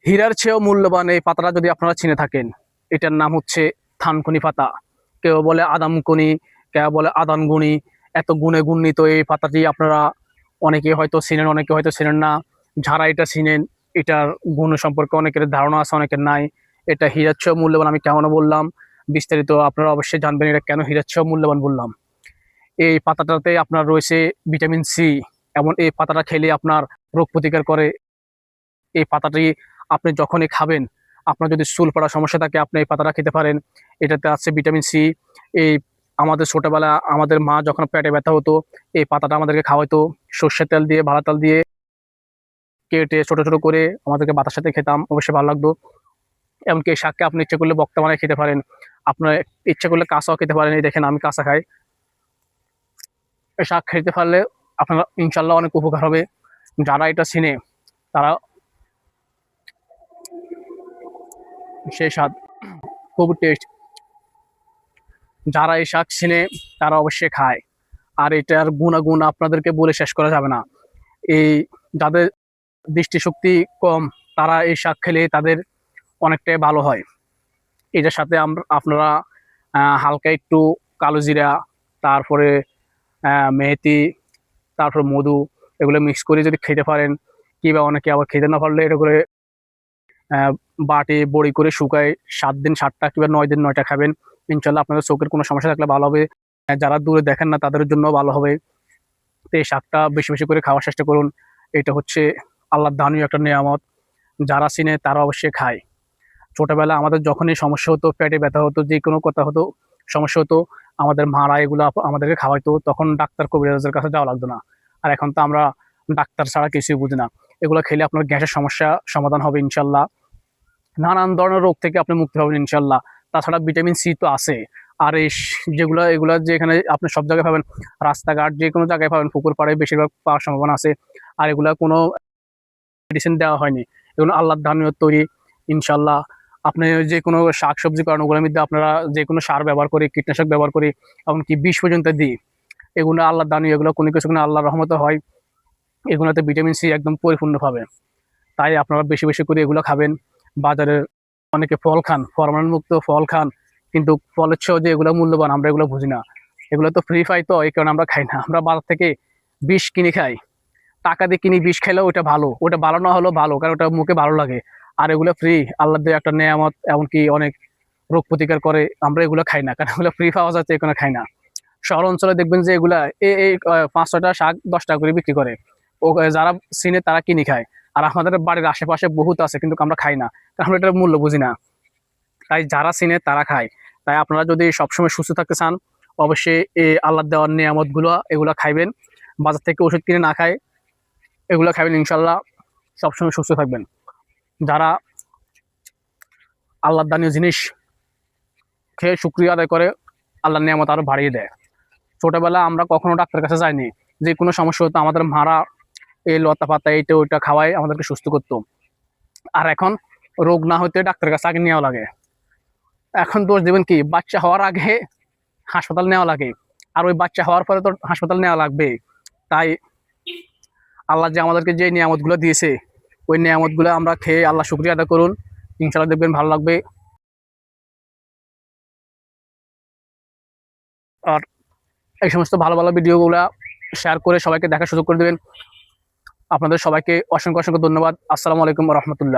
হীরার চেয়েও মূল্যবান এই পাতাটা যদি আপনারা চিনে থাকেন, এটার নাম হচ্ছে থানকুনি পাতা। কেউ বলে আদামকুনি, কেউ বলে আদানগুনি। এত গুণে গুণিত এই পাতাটি আপনারা অনেকে হয়তো চিনেন, অনেকে হয়তো চিনেন না। যারা এটা চিনেন, এটার গুণ সম্পর্কে অনেকের ধারণা আছে, অনেকের নাই। এটা হীরার চেয়েও মূল্যবান। আমি কেমন বললাম বিস্তারিত আপনারা অবশ্যই জানবেন এটা কেন হীরার চেয়েও মূল্যবান বললাম। এই পাতাটাতে আপনার রয়েছে ভিটামিন সি। এমন এই পাতাটা খেলে আপনার রোগ প্রতিকার করে। এই পাতাটি আপনি যখনই খাবেন, আপনার যদি চুল পড়ার সমস্যা থাকে, আপনি এই পাতাটা খেতে পারেন। এটাতে আছে ভিটামিন সি। এই আমাদের ছোটবেলা আমাদের মা যখন পেটে ব্যথা হতো, এই পাতাটা আমাদেরকে খাওয়াইতো। সর্ষের তেল দিয়ে, ভালো তেল দিয়ে কেটে ছোট ছোট করে আমাদেরকে ভাতের সাথে খেতাম, অবশ্যই ভালো লাগতো। এমনকি এই শাককে আপনি ইচ্ছে করলে ভর্তা বানিয়ে খেতে পারেন। আপনার ইচ্ছে করলে কাঁচাও খেতে পারেন। এই দেখেন আমি কাঁচা খাই। এই শাক খেতে পারলে আপনার ইনশাল্লাহ অনেক উপকার হবে। যারা এটা চিনে তারা সেই স্বাদ, খুব টেস্ট। যারা এই শাক চিনে তারা অবশ্যই খায়। আর এটার গুণাগুণ আপনাদেরকে বলে শেষ করা যাবে না। এই যাদের দৃষ্টিশক্তি কম, তারা এই শাক খেলে তাদের অনেকটাই ভালো হয়। এটার সাথে আপনারা হালকা একটু কালো জিরা, তারপরে মেথি, তারপর মধু, এগুলো মিক্স করে যদি খেতে পারেন, কিংবা অনেকে আবার খেতে না পারলে এটা করে বাটে বড়ি করে শুকায় 7 দিন 7টা কিংবা 9 দিন 9টা খাবেন। ইনশাল্লাহ আপনাদের চোখের কোনো সমস্যা থাকলে ভালো হবে। যারা দূরে দেখেন না তাদের জন্য ভালো হবে। তো এই শাকটা বেশি বেশি করে খাওয়ার চেষ্টা করুন। এটা হচ্ছে আল্লাহর দানীয় একটা নেয়ামত। যারা চিনে তারা অবশ্যই খায়। ছোটবেলা আমাদের যখনই সমস্যা হতো, পেটে ব্যথা হতো, যে কোনো কথা হতো, সমস্যা হতো, আমাদের মারা এগুলো আমাদেরকে খাওয়াইতো। তখন ডাক্তার কবিরাজের কাছে যাওয়া লাগতো না। আর এখন তো আমরা ডাক্তার ছাড়া কিছুই বুঝি না। এগুলো খেলে আপনার গ্যাসের সমস্যা সমাধান হবে ইনশাল্লাহ। নানান ধরনের রোগ থেকে আপনি মুক্তি পাবেন ইনশাল্লাহ। তাছাড়া ভিটামিন সি তো আছে। আর এই যেগুলা এগুলা যে এখানে আপনি সব জায়গায় পাবেন, রাস্তাঘাট যে কোনো জায়গায় পাবেন, পুকুর পাড়ে বেশিরভাগ পাওয়ার সম্ভাবনা আছে। আর এগুলা কোনো মেডিসিন দেওয়া হয়নি। এগুলো আল্লাহর দানীয় তৈরি ইনশাল্লাহ। আপনি যে কোনো শাক সবজি করেন, ওগুলোর মধ্যে আপনারা যে কোনো সার ব্যবহার করি, কীটনাশক ব্যবহার করি, এমনকি বিষ পর্যন্ত দিই। এগুলো আল্লাহর দানীয়, এগুলো কোনো কিছু কোনো আল্লাহর রহমতে হয়। এগুলোতে ভিটামিন সি একদম পরিপূর্ণ পাবে। তাই আপনারা বেশি বেশি করে এগুলো খাবেন। বাজারের অনেকে ফল খান, হরমোন মুক্ত ফল খান, কিন্তু ফলের চেয়েও যে এগুলো মূল্যবান আমরা এগুলো বুঝি না। এগুলো তো ফ্রি পাই, তো এই কারণে আমরা খাই না। আমরা বাজার থেকে বিষ কিনে খাই। টাকা দিয়ে কিনি, বিষ খেলেও ওটা ভালো, ওটা ভালো না হলেও ভালো, কারণ ওটা মুখে ভালো লাগে। আর এগুলো ফ্রি, আল্লাহ দিয়ে একটা নেয়ামত, এমনকি অনেক রোগ প্রতিকার করে। আমরা এগুলো খাই না, কারণ এগুলো ফ্রি পাওয়া যাচ্ছে, এখানে খাই না। শহর অঞ্চলে দেখবেন যে এগুলা এই 5-6টা শাক 10 টাকা করে বিক্রি করে। ও যারা চিনে তারা কিনে খায়। আর আমাদের বাড়ির আশেপাশে বহুত আছে, কিন্তু আমরা খাই না, কারণ এটার মূল্য বুঝি না। তাই যারা চিনে তারা খায়। তাই আপনারা যদি সবসময় সুস্থ থাকতে চান, অবশ্যই এই আল্লাহ দেওয়ার নিয়ামত গুলো এগুলা খাইবেন। বাজার থেকে ওষুধ কিনে না খায় এগুলো খাবেন, ইনশাল্লাহ সবসময় সুস্থ থাকবেন। যারা আল্লাহর দানীয় জিনিস খেয়ে শুকরিয়া আদায় করে, আল্লাহর নিয়ামত আরো বাড়িয়ে দেয়। ছোটবেলা আমরা কখনো ডাক্তার কাছে যাইনি। যে কোনো সমস্যা হতো আমাদের মারা এই লতা পাতা এইটা ওইটা খাওয়াই আমাদেরকে সুস্থ করতো। আর এখন রোগ না হইতে ডাক্তারের কাছে আগে নেওয়া লাগে। এখন দোষ দেবেন কি, বাচ্চা হওয়ার আগে হাসপাতাল নেওয়া লাগে, আর ওই বাচ্চা হওয়ার পরে তো হাসপাতাল নেওয়া লাগবে। তাই আল্লাহ যে আমাদেরকে যে নিয়ামত গুলো দিয়েছে, ওই নিয়ামত গুলো আমরা খেয়ে আল্লাহ শুকরিয়া আদা করুন। ইনশাল্লাহ দেখবেন ভালো লাগবে। আর এই সমস্ত ভালো ভালো ভিডিওগুলা শেয়ার করে সবাইকে দেখার সুযোগ করে দেবেন। আপনাদের সবাইকে অসংখ্য অসংখ্য ধন্যবাদ। আসসালামু আলাইকুম রহমতুল্লাহ।